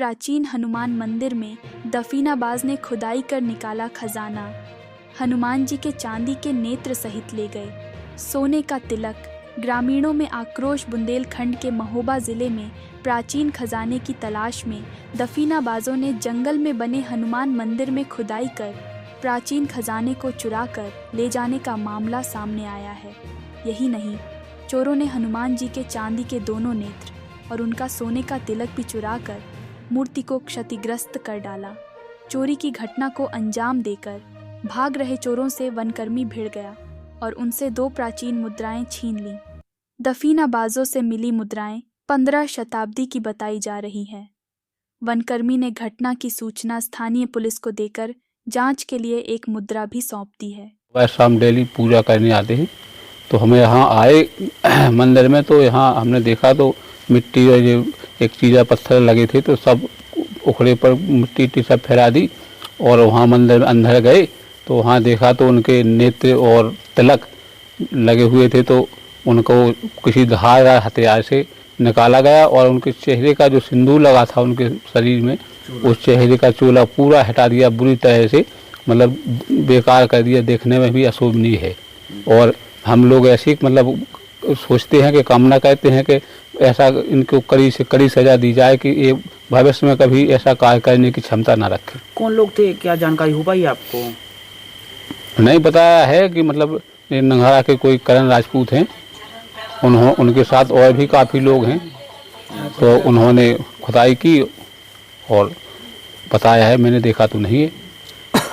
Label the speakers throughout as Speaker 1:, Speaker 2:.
Speaker 1: प्राचीन हनुमान मंदिर में दफीनाबाज ने खुदाई कर निकाला खजाना। हनुमान जी के चांदी के नेत्र सहित ले गए सोने का तिलक। ग्रामीणों में आक्रोश। बुंदेलखंड के महोबा जिले में प्राचीन खजाने की तलाश में दफीनाबाजों ने जंगल में बने हनुमान मंदिर में खुदाई कर प्राचीन खजाने को चुराकर ले जाने का मामला सामने आया है। यही नहीं, चोरों ने हनुमान जी के चांदी के दोनों नेत्र और उनका सोने का तिलक भी चुराकर मूर्ति को क्षतिग्रस्त कर डाला। चोरी की घटना को अंजाम देकर भाग रहे चोरों से वनकर्मी भिड़ गया और उनसे 2 प्राचीन मुद्राएं छीन लीं। दफीनाबाजों से मिली मुद्राएं 15 शताब्दी की बताई जा रही है। वनकर्मी ने घटना की सूचना स्थानीय पुलिस को देकर जांच के लिए एक मुद्रा भी सौंप दी है।
Speaker 2: वह शाम डेली पूजा करने आते हैं, तो हमें यहाँ आए मंदिर में, तो यहाँ हमने देखा तो मिट्टी और ये एक चीज़ा पत्थर लगे थे, तो सब उखड़े पर मिट्टी सब फैला दी। और वहाँ मंदिर में अंदर गए तो वहाँ देखा तो उनके नेत्र और तिलक लगे हुए थे, तो उनको किसी धारदार हथियार से निकाला गया और उनके चेहरे का जो सिंदूर लगा था उनके शरीर में, उस चेहरे का चोला पूरा हटा दिया बुरी तरह से, मतलब बेकार कर दिया, देखने में भी अशोभनीय है। और हम लोग ऐसी मतलब सोचते हैं कि कामना करते हैं कि ऐसा इनको कड़ी से कड़ी सजा दी जाए कि ये भविष्य में कभी ऐसा कार्य करने की क्षमता ना रखे।
Speaker 3: कौन लोग थे, क्या जानकारी हो पाई आपको?
Speaker 2: नहीं बताया है कि मतलब नंगारा के कोई करण राजपूत हैं, उनके साथ और भी काफ़ी लोग हैं, तो उन्होंने खुदाई की और बताया है, मैंने देखा तो नहीं है।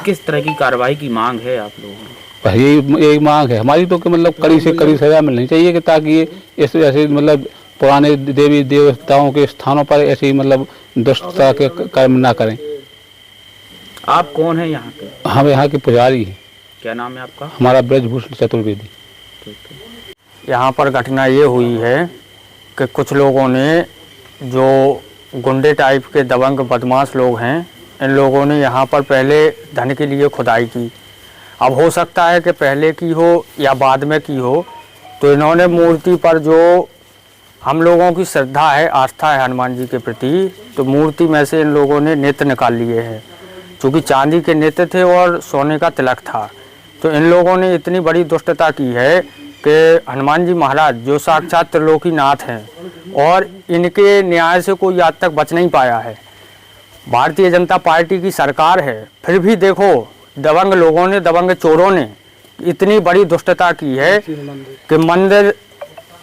Speaker 3: किस तरह की कार्रवाई की मांग है आप लोगों की?
Speaker 2: यही मांग है हमारी तो कि मतलब कड़ी से कड़ी सजा मिलनी चाहिए कि ताकि ये ऐसे मतलब पुराने देवी देवताओं के स्थानों पर ऐसी मतलब दुष्टता के कर्म ना करें।
Speaker 3: आप कौन है यहाँ के?
Speaker 2: हम यहाँ के पुजारी हैं।
Speaker 3: क्या नाम है आपका?
Speaker 2: हमारा ब्रजभूषण चतुर्वेदी।
Speaker 4: यहाँ पर घटना ये हुई है कि कुछ लोगों ने, जो गुंडे टाइप के दबंग बदमाश लोग हैं, इन लोगों ने यहाँ पर पहले धन के लिए खुदाई की। अब हो सकता है कि पहले की हो या बाद में की हो, तो इन्होंने मूर्ति पर, जो हम लोगों की श्रद्धा है, आस्था है हनुमान जी के प्रति, तो मूर्ति में से इन लोगों ने नेत्र निकाल लिए हैं। चूँकि चांदी के नेत्र थे और सोने का तिलक था, तो इन लोगों ने इतनी बड़ी दुष्टता की है कि हनुमान जी महाराज जो साक्षात त्रिलोकीनाथ हैं और इनके न्याय से कोई आज तक बच नहीं पाया है। भारतीय जनता पार्टी की सरकार है, फिर भी देखो दबंग लोगों ने, दबंग चोरों ने इतनी बड़ी दुष्टता की है कि मंदिर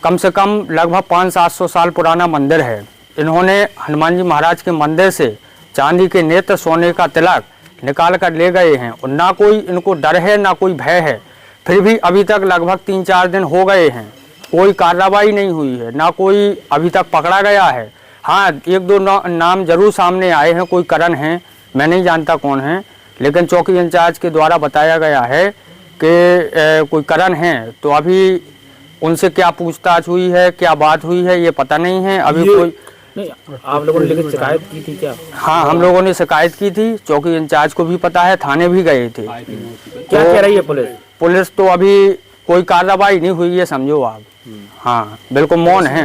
Speaker 4: कम से कम लगभग 500-700 साल पुराना मंदिर है। इन्होंने हनुमान जी महाराज के मंदिर से चांदी के नेत्र, सोने का तिलक निकाल कर ले गए हैं और ना कोई इनको डर है ना कोई भय है। फिर भी अभी तक लगभग 3-4 दिन हो गए हैं, कोई कार्रवाई नहीं हुई है, ना कोई अभी तक पकड़ा गया है। हाँ, 1-2 नाम जरूर सामने आए हैं, कोई करण हैं, मैं नहीं जानता कौन है, लेकिन चौकी इंचार्ज के द्वारा बताया गया है कि कोई करण हैं। तो अभी उनसे क्या पूछताछ हुई है, क्या बात हुई है, ये पता नहीं है अभी। कोई
Speaker 3: नहीं, आप लोगों ने लिखित शिकायत की थी क्या?
Speaker 4: हाँ, हम लोगों ने शिकायत की थी, चौकी इंचार्ज को भी पता है, थाने भी गए थे।
Speaker 3: क्या कह रही है पुलिस?
Speaker 4: पुलिस तो अभी कोई कार्रवाई नहीं हुई है, समझो आप। हाँ, बिल्कुल मौन है।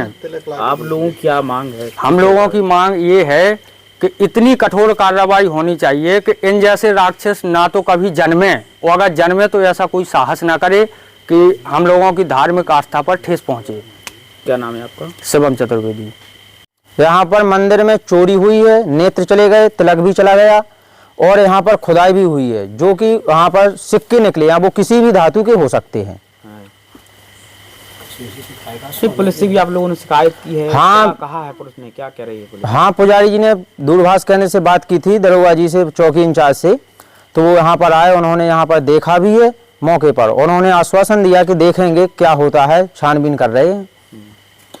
Speaker 3: आप लोगों की क्या मांग है?
Speaker 4: हम लोगों की मांग ये है कि इतनी कठोर कार्रवाई होनी चाहिए कि इन जैसे राक्षस ना तो कभी जन्मे, और अगर जन्मे तो ऐसा कोई साहस ना करे कि हम लोगों की धार्मिक आस्था पर ठेस पहुंचे।
Speaker 3: क्या नाम है आपका?
Speaker 4: शिवम चतुर्वेदी।
Speaker 5: यहाँ पर मंदिर में चोरी हुई है, नेत्र चले गए, तिलक भी चला गया और यहाँ पर खुदाई भी हुई है, जो कि यहाँ पर सिक्के निकले हैं, वो किसी भी धातु के हो सकते हैं।
Speaker 3: पुलिस से भी आप लोगों ने शिकायत की है?
Speaker 5: हाँ,
Speaker 3: क्या कहा है पुलिस ने, क्या कह रही है पुलिस?
Speaker 5: हाँ, पुजारी जी ने दूरभाष कहने से बात की थी दरोगा जी से, चौकी इंचार्ज से, तो वो यहाँ पर आए, उन्होंने यहाँ पर देखा भी है मौके पर, उन्होंने आश्वासन दिया कि देखेंगे क्या होता है, छानबीन कर रहे हैं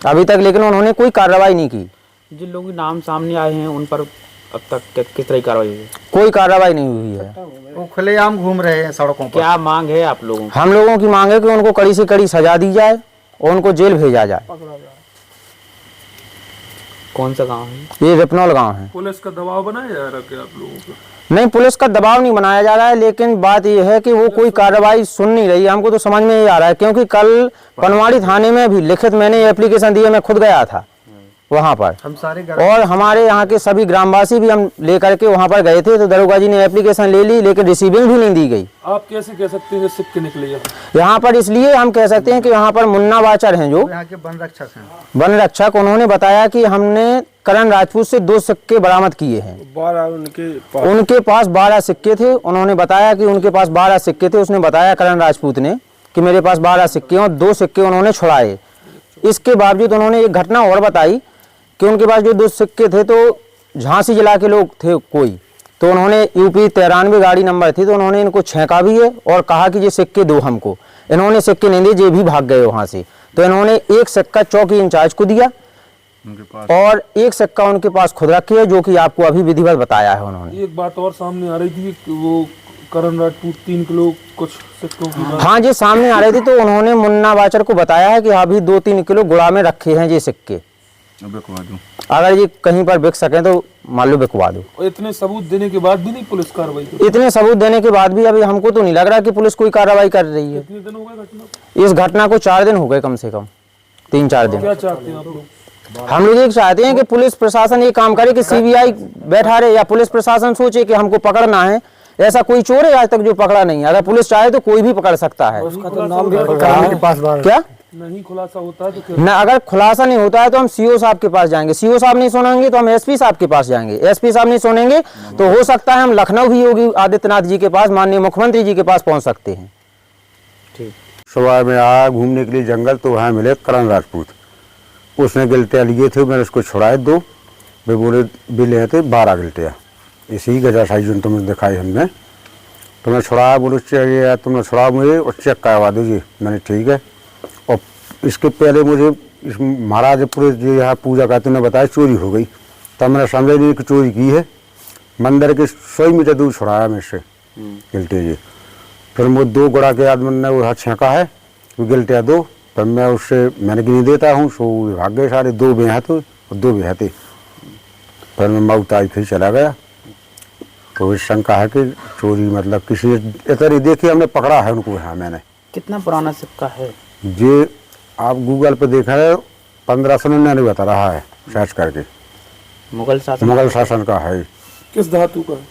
Speaker 5: अभी तक, लेकिन उन्होंने कोई कार्रवाई नहीं की।
Speaker 3: जिन लोगों के नाम सामने आए हैं उन पर अब तक किस तरह की कार्रवाई हुई है?
Speaker 5: कोई कार्रवाई नहीं हुई है,
Speaker 6: वो खुलेआम घूम रहे हैं सड़कों पर।
Speaker 3: क्या मांग है आप लोगों की?
Speaker 5: हम लोगों की मांग है कि उनको कड़ी से कड़ी सजा दी जाए और उनको जेल भेजा जाए।
Speaker 3: कौन सा गांव है?
Speaker 5: ये रिपनौल गांव है।
Speaker 7: पुलिस का दबाव बनाया जा रहा है आप लोगों को?
Speaker 5: नहीं, पुलिस का दबाव नहीं बनाया जा रहा है, लेकिन बात यह है कि वो कोई कार्रवाई सुन नहीं रही है। हमको तो समझ में ये आ रहा है, क्योंकि कल पनवाड़ी थाने में भी लिखित मैंने एप्लीकेशन दी है, मैं खुद गया था, वहाँ पर।
Speaker 6: हम सारे
Speaker 5: और हमारे यहाँ के सभी ग्रामवासी भी हम लेकर के वहाँ पर गए थे, तो दरोगा जी ने एप्लीकेशन ले ली, लेकिन रिसीविंग भी नहीं दी गई।
Speaker 7: आप कैसे कह सकते हैं कि सिक्के निकले यहाँ?
Speaker 5: यहाँ पर इसलिए हम कह सकते हैं कि यहाँ पर मुन्ना वाचर हैं जो
Speaker 6: यहाँ के वन रक्षक हैं।
Speaker 5: वन रक्षक, उन्होंने बताया कि हमने करण राजपूत से 2 सिक्के बरामद किए हैं।
Speaker 7: 12
Speaker 5: उनके पास 12 सिक्के थे। उन्होंने बताया कि उनके पास 12 सिक्के थे। उसने बताया करण राजपूत ने कि मेरे पास 12 सिक्के और 2 सिक्के उन्होंने छुड़ाए। इसके बावजूद उन्होंने एक घटना और बताई कि उनके पास जो 2 सिक्के थे तो झांसी जिला के लोग थे कोई, तो उन्होंने यूपी 93 गाड़ी नंबर थी, तो उन्होंने इनको छेंका भी है और कहा कि ये सिक्के दो हमको। इन्होंने सिक्के नहीं दिए, ये भी भाग गए वहाँ से। तो इन्होंने एक सिक्का चौकी इंचार्ज को दिया और एक सिक्का उनके पास खुद रखे है, जो कि आपको अभी विधिवत बताया है उन्होंने।
Speaker 7: एक बात और सामने आ रही थी कि वो करण राजपूत 3 किलो कुछ सिक्कों की बात।
Speaker 5: हाँ, ये सामने आ रहे थे, तो उन्होंने मुन्ना वाचर को बताया है कि अभी 2-3 किलो गुड़ा में रखे हैं ये सिक्के, अगर ये कहीं पर बिक सके तो मान लो बिकवा दो।
Speaker 7: और इतने सबूत देने के बाद भी नहीं पुलिस कार्रवाई कर?
Speaker 5: इतने सबूत देने के बाद भी अभी हमको तो नहीं लग रहा कि पुलिस कोई कार्रवाई कर रही है।
Speaker 7: कितने दिन हो गए घटना?
Speaker 5: इस घटना को 4 दिन हो गए, कम से कम 3-4 दिन।
Speaker 7: क्या चाहते हैं आप लोग?
Speaker 5: हम लोग ये चाहते हैं कि पुलिस प्रशासन ये काम करे कि सीबीआई बैठा रहे या पुलिस प्रशासन सोचे कि हमको पकड़ना है। ऐसा कोई चोर है आज तक जो पकड़ा नहीं है। अगर पुलिस चाहे तो कोई भी पकड़ सकता है।
Speaker 7: उसका तो नाम भी
Speaker 5: क्या
Speaker 7: नहीं खुलासा होता है तो क्या?
Speaker 5: न, अगर खुलासा नहीं होता है तो हम सीओ साहब के पास जाएंगे। सीओ साहब नहीं सुनेंगे तो हम एसपी साहब के पास जाएंगे। एसपी साहब नहीं सुनेंगे तो हो सकता है हम लखनऊ भी योगी आदित्यनाथ जी के पास, माननीय मुख्यमंत्री जी के पास पहुंच सकते हैं।
Speaker 8: सुबह में आया घूमने के लिए जंगल, तो वहाँ मिले करण राजपूत। उसने गिल्टियाँ लिए थे, मैंने उसको छुड़ाए 2। वे बोले भी लिए थे 12 गिल्टियाँ, इसी गजा साइज जो तुम्हें दिखाई हमने। तो मैं छुड़ाया, बोलो चाहिए तुमने छुड़ा मुझे और चेक करवा दीजिए। मैंने ठीक है। और इसके पहले मुझे इस महाराजपुर जो यहाँ पूजा करते उन्होंने बताया चोरी हो गई, तब मैंने समझा नहीं कि चोरी की है। मंदिर के 100 मीटर दूर छुड़ाया मैं इससे गिल्टे जी। फिर वो 2 गुड़ा के आदमी ने वो हाथ छेंका है, वो गिल्टियाँ 2। तब मैं उससे मैंने गिनी देता हूँ, सो भाग गए सारे। 2 बेहते और 2 बेहते। फिर मैं मऊताई फिर चला गया। तो इस शंका है कि चोरी मतलब किसी इधर ही देखिए हमने पकड़ा है उनको। यहाँ मैंने
Speaker 3: कितना पुराना सिक्का है
Speaker 8: ये आप गूगल पे देखा है, 1599 बता रहा है सर्च करके।
Speaker 3: मुगल
Speaker 8: शासन का है।
Speaker 7: किस धातु का है?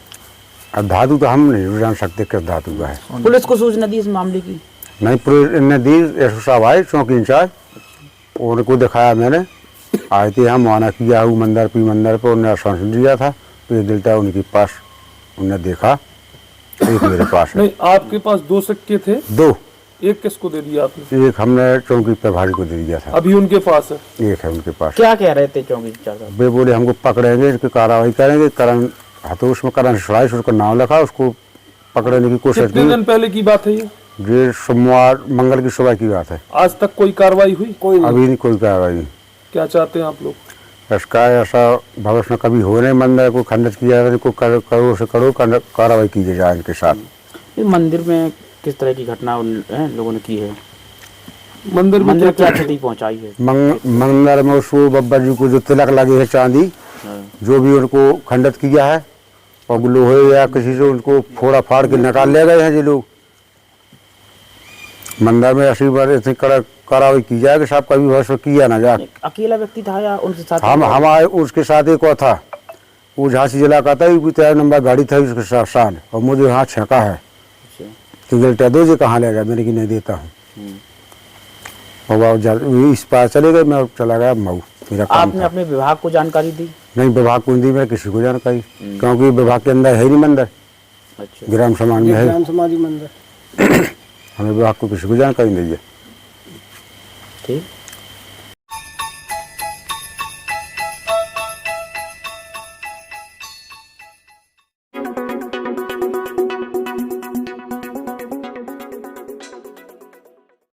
Speaker 8: अब धातु तो हम नहीं जान सकते किस धातु का है।
Speaker 3: पुलिस को सूचना दी इस मामले की?
Speaker 8: नहीं, पुलिस ने दी। एसओ साहब आए, चौकी इंचार्ज, उनको दिखाया मैंने। आए थे हम माना किया हूँ मंदिर पर, उन्होंने आश्वासन दिया था। तो ये गिल्टा उनके पास उन्होंने देखा, एक मेरे पास है।
Speaker 7: नहीं, आपके पास 2 सिक्के थे?
Speaker 8: 2।
Speaker 7: एक किसको दे दिया आपने?
Speaker 8: एक हमने चौकी प्रभारी को दे दिया था।
Speaker 7: अभी उनके पास है?
Speaker 8: एक है उनके पास।
Speaker 3: क्या कह रहे थे चौकी इंचार्ज?
Speaker 8: वे बोले हमको पकड़ेंगे, इसकी कार्रवाई करेंगे। करण हतोष में करण छुड़ाई, उसका नाम लिखा, उसको पकड़ने की कोशिश
Speaker 7: कितने दिन पहले की बात है ये?
Speaker 8: सोमवार मंगल की सुबह की बात है।
Speaker 7: आज तक कोई कार्रवाई हुई?
Speaker 8: अभी नहीं कोई कार्रवाई।
Speaker 7: क्या चाहते हैं आप लोग?
Speaker 8: इसका ऐसा भविष्य में कभी हो नहीं, मंदिर को खंडित किया जाए, इनको करो से करो कार्रवाई की जाए इनके साथ।
Speaker 3: इस मंदिर में किस तरह की घटना लोगों ने की है?
Speaker 7: मंदिर में
Speaker 3: क्या क्षति पहुंचाई है?
Speaker 8: मंदिर में उसको बब्बर जी को जो तिलक लगे है चांदी, जो भी उनको खंडित किया है, और लोहे या किसी से उनको फोड़ा फाड़ के निकाल ले गए हैं ये लोग। मंदिर में ऐसी बार इतनी कड़क कार्रवाई की जाए कि साहब कभी भविष्य किया ना जाए।
Speaker 3: अकेला व्यक्ति था या उनके साथ?
Speaker 8: हम आए, उसके साथ एक और था, वो झांसी जिला का था, 13 नंबर गाड़ी था उसके साथ। और मुझे यहाँ छेका है कि गिल्टा 2 कहाँ ले गया, मैंने कि नहीं देता हूँ। और इस पार चले गए, मैं चला गया मऊ। मेरा काम
Speaker 3: आपने अपने विभाग को जानकारी दी?
Speaker 8: नहीं, विभाग को दी मैं किसी को जानकारी, क्योंकि विभाग के अंदर है ही नहीं मंदिर।
Speaker 3: अच्छा।
Speaker 8: ग्राम समाज में है,
Speaker 6: ग्राम समाधि मंदिर।
Speaker 8: हमें विभाग को किसी को जानकारी नहीं है।
Speaker 3: ठीक।